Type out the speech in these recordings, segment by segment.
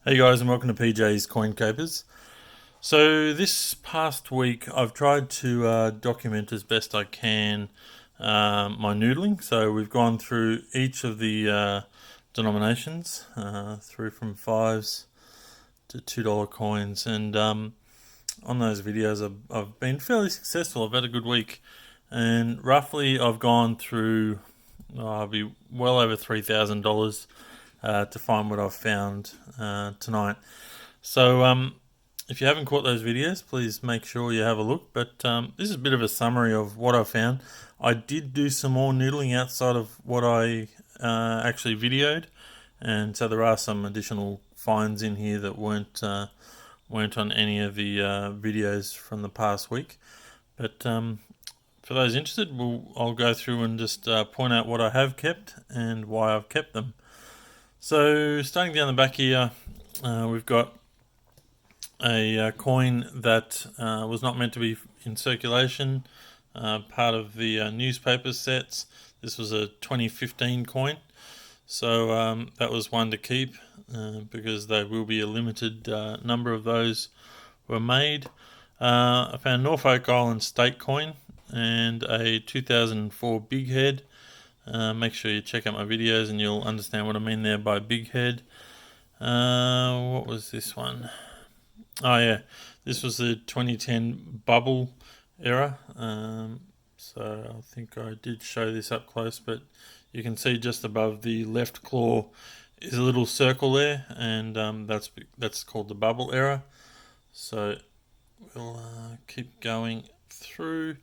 Hey guys, and welcome to PJ's Coin Capers. So this past week I've tried to document as best I can my noodling. So we've gone through each of the denominations, through from fives to $2 coins, and on those videos I've been fairly successful. I've had a good week, and roughly I've gone through, I'll be well over $3,000 to find what I've found tonight. So if you haven't caught those videos, please make sure you have a look. But this is a bit of a summary of what I found. I did do some more noodling outside of what I actually videoed, and so there are some additional finds in here that weren't on any of the videos from the past week. But for those interested, I'll go through and just point out what I have kept and why I've kept them. So starting down the back here, we've got a coin that was not meant to be in circulation, part of the newspaper sets. This was a 2015 coin, so that was one to keep because there will be a limited number of those were made. I found Norfolk Island State coin and a 2004 Big Head. Make sure you check out my videos and you'll understand what I mean there by Big Head. What was this one? Oh yeah, this was the 2010 bubble era. So I think I did show this up close, but you can see just above the left claw is a little circle there, and that's called the bubble era. So we'll keep going through.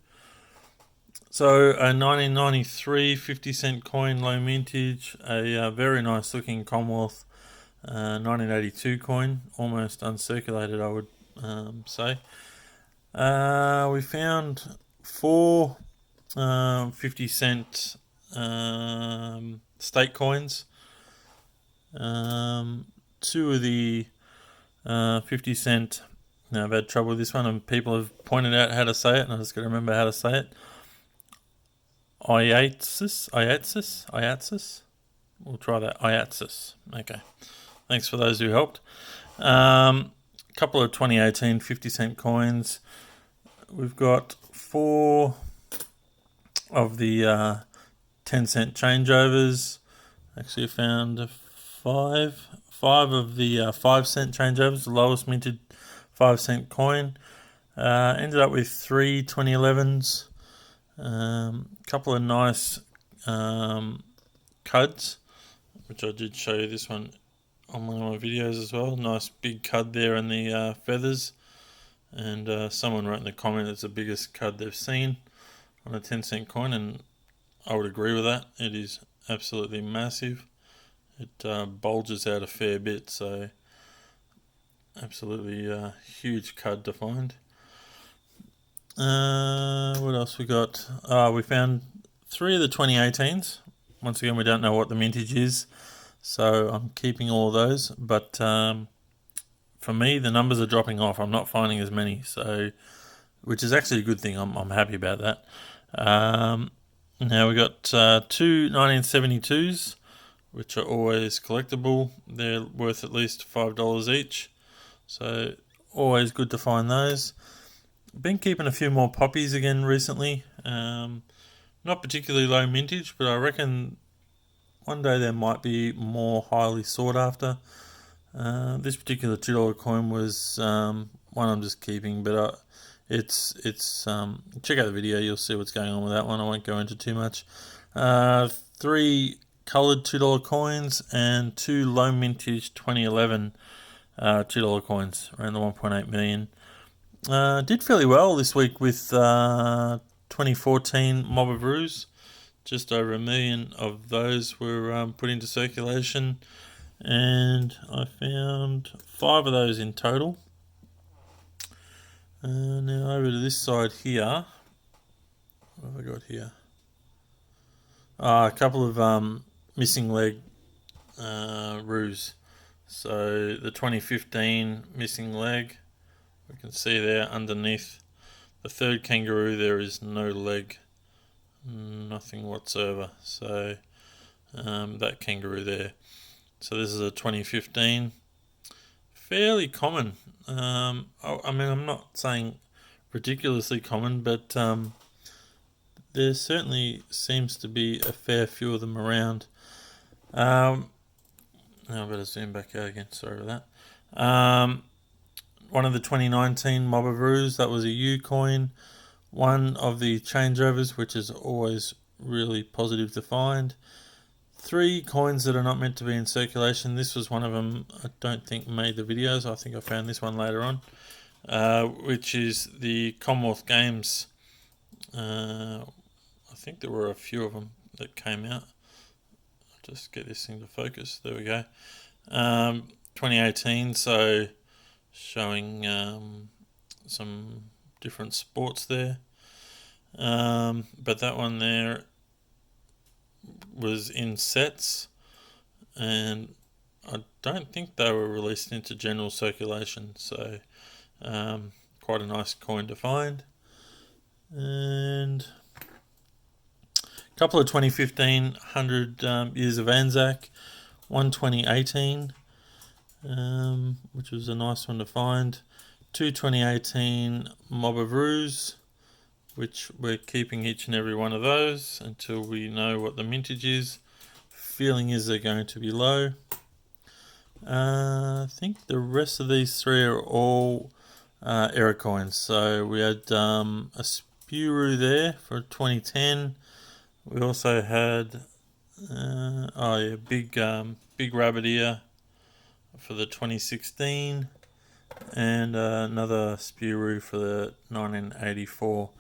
So a 1993 50-cent coin, low mintage, a very nice looking Commonwealth 1982 coin, almost uncirculated, I would say. We found four 50-cent state coins, two of the 50-cent. Now I've had trouble with this one, and people have pointed out how to say it, and I just got to remember how to say it. Iatsis. We'll try that. Iatsis. Okay. Thanks for those who helped. Couple of 2018 50-cent coins. We've got four of the 10-cent changeovers. Actually, I found five of the 5-cent changeovers, the lowest minted 5-cent coin. Ended up with three 2011s. Couple of nice cuds, which I did show you this one on one of my videos as well. Nice big cud there in the feathers, and someone wrote in the comment it's the biggest cud they've seen on a 10-cent coin, and I would agree with that. It is absolutely massive. It bulges out a fair bit, so absolutely huge cud to find. What else we got? We found three of the 2018s. Once again, we don't know what the mintage is, so I'm keeping all of those. But for me, the numbers are dropping off. I'm not finding as many, so which is actually a good thing. I'm happy about that. Now we got two 1972s, which are always collectible. They're worth at least $5 each, so always good to find those. Been keeping a few more poppies again recently. Not particularly low mintage, but I reckon one day there might be more highly sought after. This particular $2 coin was one I'm just keeping, but it's check out the video, you'll see what's going on with that one. I won't go into too much. Three coloured $2 coins and two low mintage 2011 $2 coins, around the 1.8 million. Did fairly well this week with 2014 Mob of Ruse. Just over 1 million of those were put into circulation, and I found 5 of those in total. Now over to this side here. What have I got here? A couple of missing leg Ruse. So the 2015 missing leg. We can see there underneath the third kangaroo there is no leg, nothing whatsoever. So that kangaroo there. So this is a 2015. fairly common. I mean, I'm not saying ridiculously common, but there certainly seems to be a fair few of them around. Now I better zoom back out again. Sorry for that. One of the 2019 Mobaroos, that was a U coin. One of the changeovers, which is always really positive to find. 3 coins that are not meant to be in circulation. This was one of them. I don't think made the videos. I think I found this one later on, which is the Commonwealth Games. I think there were a few of them that came out. I'll just get this thing to focus. There we go. 2018, so showing some different sports there. But that one there was in sets, and I don't think they were released into general circulation, so quite a nice coin to find. And a couple of 2015 100 years of Anzac, one 2018, which was a nice one to find. 2 2018 Mob of Ruse, which we're keeping each and every one of those until we know what the mintage is. Feeling is they're going to be low. I think the rest of these 3 are all error coins. So we had a Spuru there for 2010. We also had big rabbit ear for the 2016, and another Spuru for the 1984.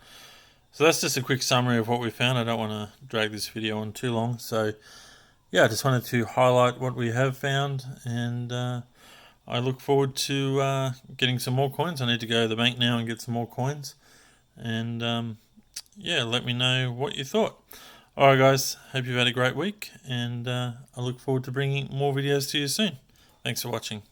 So that's just a quick summary of what we found. I don't want to drag this video on too long. So yeah, I just wanted to highlight what we have found, and I look forward to getting some more coins. I need to go to the bank now and get some more coins, and yeah, let me know what you thought. Alright guys, hope you've had a great week, and I look forward to bringing more videos to you soon. Thanks for watching.